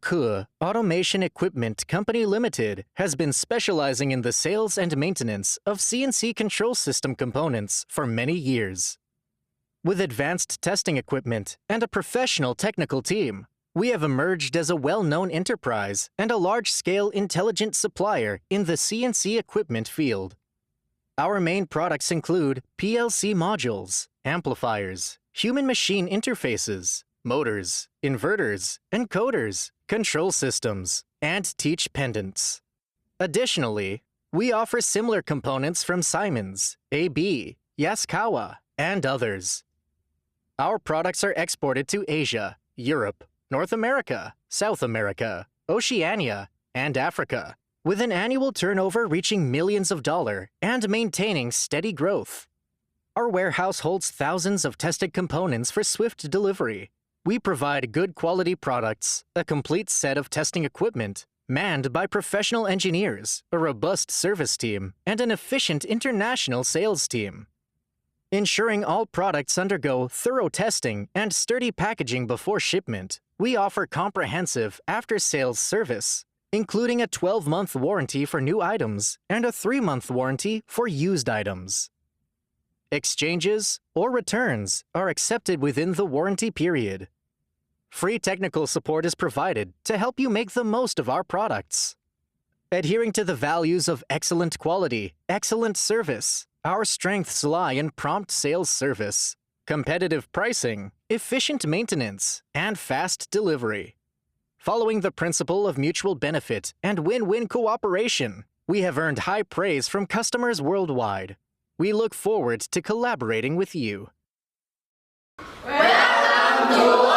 Ouke Automation Equipment Company Limited has been specializing in the sales and maintenance of CNC control system components for many years. With advanced testing equipment and a professional technical team, we have emerged as a well-known enterprise and a large-scale intelligent supplier in the CNC equipment field. Our main products include PLC modules, amplifiers, human-machine interfaces, motors, inverters, encoders, control systems, and teach pendants. Additionally, we offer similar components from Siemens, AB, Yaskawa, and others. Our products are exported to Asia, Europe, North America, South America, Oceania, and Africa, with an annual turnover reaching millions of dollars and maintaining steady growth. Our warehouse holds thousands of tested components for swift delivery. We provide good quality products, a complete set of testing equipment, manned by professional engineers, a robust service team, and an efficient international sales team. Ensuring all products undergo thorough testing and sturdy packaging before shipment, we offer comprehensive after-sales service, including a 12-month warranty for new items and a 3-month warranty for used items. Exchanges or returns are accepted within the warranty period. Free technical support is provided to help you make the most of our products. Adhering to the values of excellent quality, excellent service, our strengths lie in prompt sales service, competitive pricing, efficient maintenance, and fast delivery. Following the principle of mutual benefit and win-win cooperation, we have earned high praise from customers worldwide. We look forward to collaborating with you. Welcome to